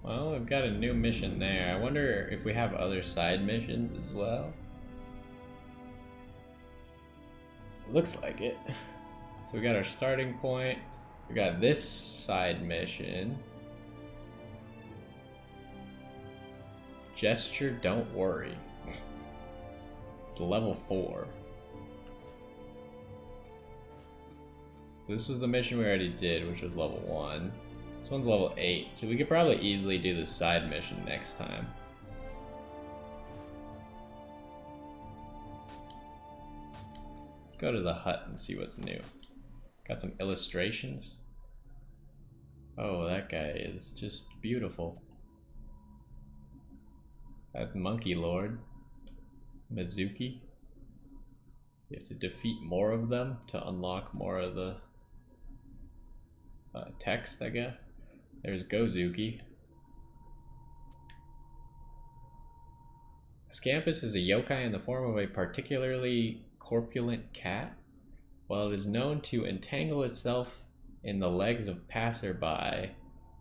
Well, we've got a new mission there. I wonder if we have other side missions as well. Looks like it. So we got our starting point. We got this side mission. Gesture, don't worry. It's level 4. So this was the mission we already did, which was level 1. This one's level 8, so we could probably easily do the side mission next time. Let's go to the hut and see what's new. Got some illustrations. Oh, that guy is just beautiful. That's Monkey Lord. Mizuki. You have to defeat more of them to unlock more of the text, I guess. There's Gozuki. Scampus is a yokai in the form of a particularly corpulent cat. While it is known to entangle itself in the legs of passerby,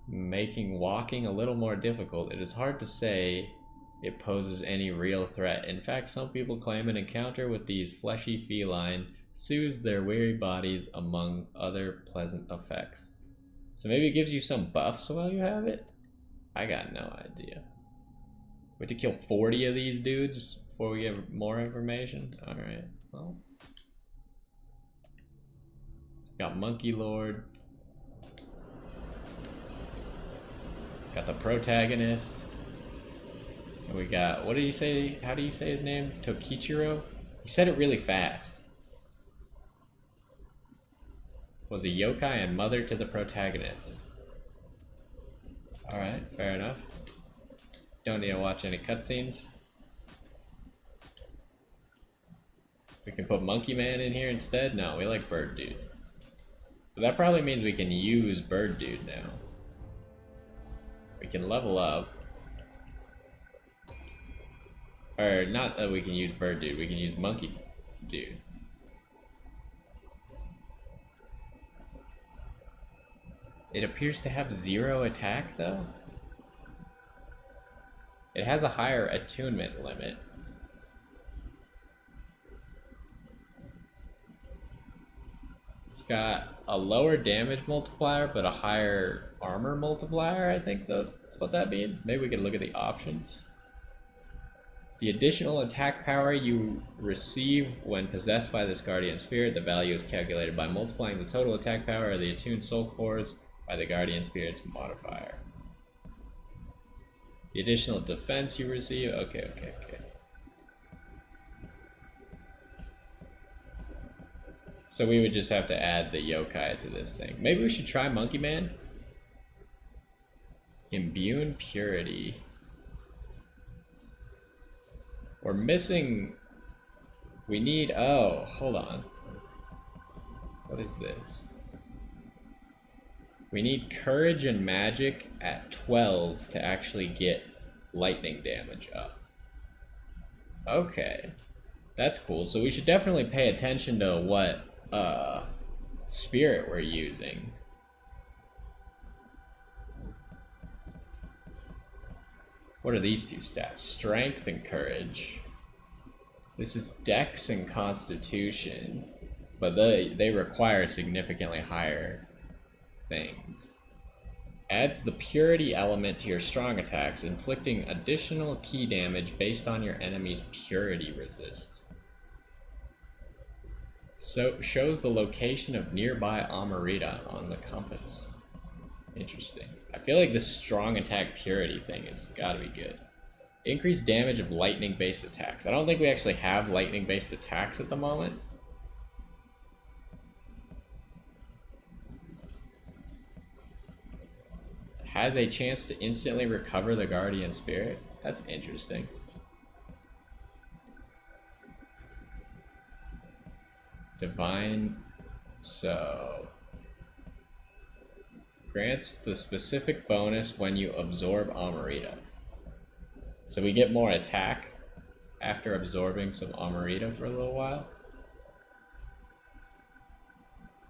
making walking a little more difficult, it is hard to say it poses any real threat. In fact, some people claim an encounter with these fleshy feline Soothes their weary bodies among other pleasant effects. So maybe it gives you some buffs while you have it? I got no idea. We have to kill 40 of these dudes before we get more information? Alright, well. So we got Monkey Lord. Got the protagonist. And we got, what did he say? How do you say his name? Tokichiro? He said it really fast. Was a yokai and mother to the protagonist. Alright, fair enough. Don't need to watch any cutscenes. We can put Monkey Man in here instead? No, we like Bird Dude. But that probably means we can use Bird Dude now. We can level up. Or not that we can use Bird Dude, we can use Monkey Dude. It appears to have 0 attack though. It has a higher attunement limit. It's got a lower damage multiplier but a higher armor multiplier, I think that's what that means. Maybe we can look at the options. The additional attack power you receive when possessed by this guardian spirit, the value is calculated by multiplying the total attack power of the attuned soul cores by the guardian spirit's modifier. The additional defense you receive, okay. So we would just have to add the yokai to this thing. Maybe we should try Monkey Man. Imbue Purity. We're missing, we need, oh, hold on. What is this? We need Courage and Magic at 12 to actually get lightning damage up. Okay, that's cool. So we should definitely pay attention to what spirit we're using. What are these two stats? Strength and Courage. This is Dex and Constitution, but they require significantly higher things. Adds the Purity element to your strong attacks, inflicting additional key damage based on your enemy's Purity resist. So shows the location of nearby Amarita on the compass. Interesting. I feel like this strong attack Purity thing has got to be good. Increased damage of lightning-based attacks. I don't think we actually have lightning-based attacks at the moment. Has a chance to instantly recover the Guardian Spirit. That's interesting. Divine, so grants the specific bonus when you absorb Amarita. So we get more attack after absorbing some Amarita for a little while.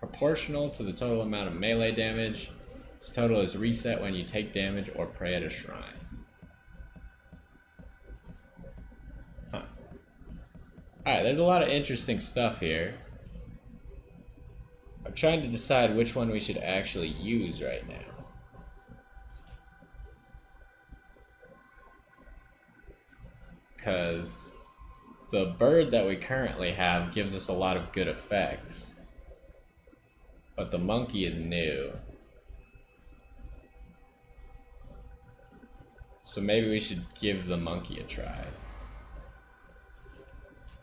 Proportional to the total amount of melee damage. This total is reset when you take damage or pray at a shrine. Huh. Alright, there's a lot of interesting stuff here. I'm trying to decide which one we should actually use right now. Because the bird that we currently have gives us a lot of good effects. But the monkey is new. So maybe we should give the monkey a try.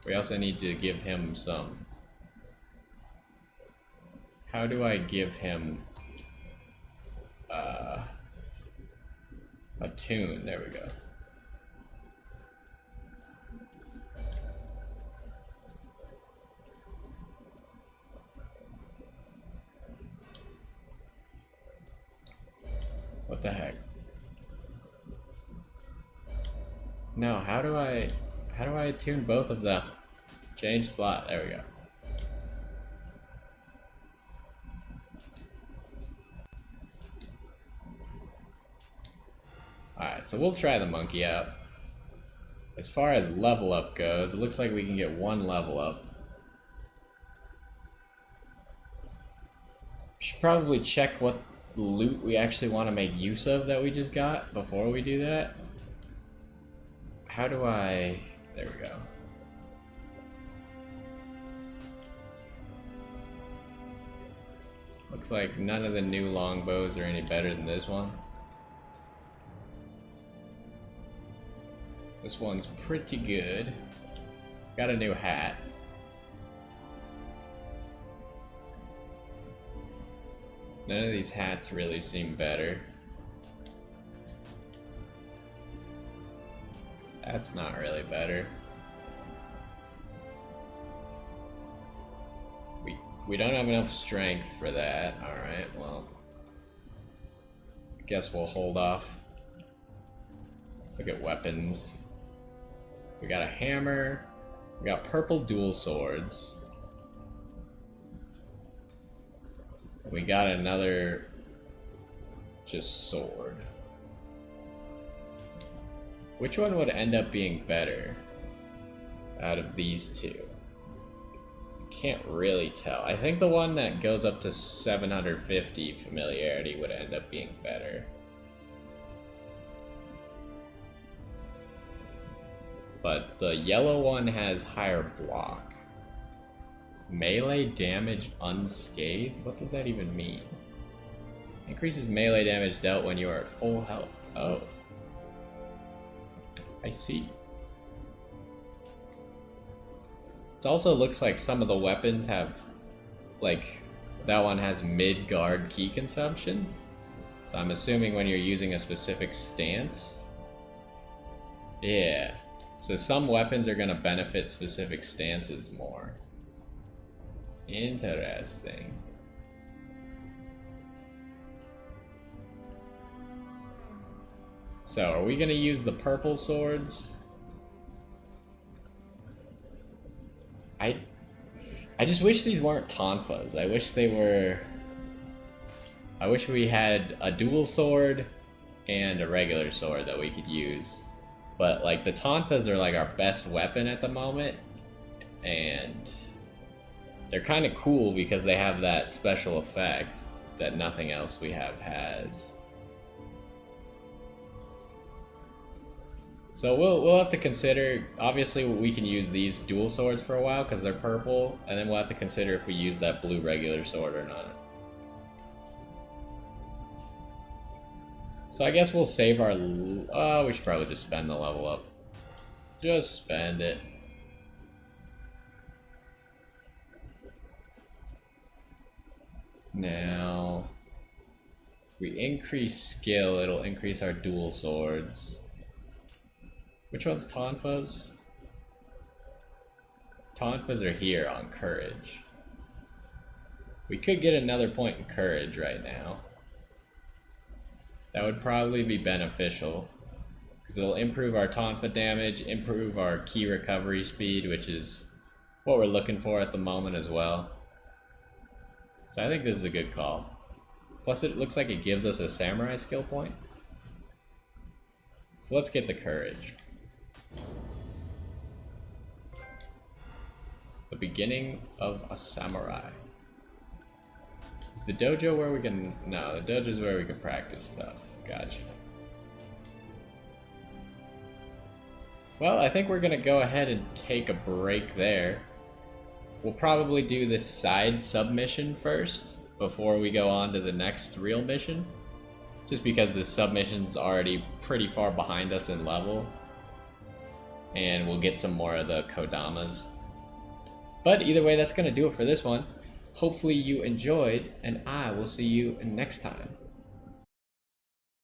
We also need to give him some... How do I give him a tune? There we go. What the heck? No, how do I attune both of them? Change slot, there we go. Alright, so we'll try the monkey out. As far as level up goes, it looks like we can get one level up. Should probably check what loot we actually want to make use of that we just got before we do that. How do I... There we go. Looks like none of the new longbows are any better than this one. This one's pretty good. Got a new hat. None of these hats really seem better. That's not really better. We don't have enough strength for that. Alright, well. I guess we'll hold off. Let's look at weapons. So we got a hammer. We got purple dual swords. We got another just sword. Which one would end up being better out of these two? Can't really tell. I think the one that goes up to 750 familiarity would end up being better. But the yellow one has higher block. Melee damage unscathed? What does that even mean? Increases melee damage dealt when you are at full health. Oh. I see. It also looks like some of the weapons have, like, that one has mid-guard key consumption. So I'm assuming when you're using a specific stance. Yeah. So some weapons are going to benefit specific stances more. Interesting. So are we going to use the purple swords? I just wish these weren't tonfas. I wish they were... I wish we had a dual sword and a regular sword that we could use. But like the tonfas are like our best weapon at the moment. And they're kind of cool because they have that special effect that nothing else we have has. So we'll have to consider, obviously we can use these dual swords for a while because they're purple, and then we'll have to consider if we use that blue regular sword or not. So I guess we'll save our, we should probably just spend the level up. Just spend it. Now, if we increase skill, it'll increase our dual swords. Which one's tonfas? Tonfas are here on courage. We could get another point in courage right now. That would probably be beneficial, because it'll improve our tonfa damage, improve our key recovery speed, which is what we're looking for at the moment as well. So I think this is a good call. Plus it looks like it gives us a samurai skill point. So let's get the courage. The beginning of a samurai. Is the dojo where we can... No, the dojo is where we can practice stuff. Gotcha. Well, I think we're gonna go ahead and take a break there. We'll probably do this side submission first before we go on to the next real mission. Just because this submission's already pretty far behind us in level. And we'll get some more of the kodamas. But either way, that's going to do it for this one. Hopefully you enjoyed, and I will see you next time.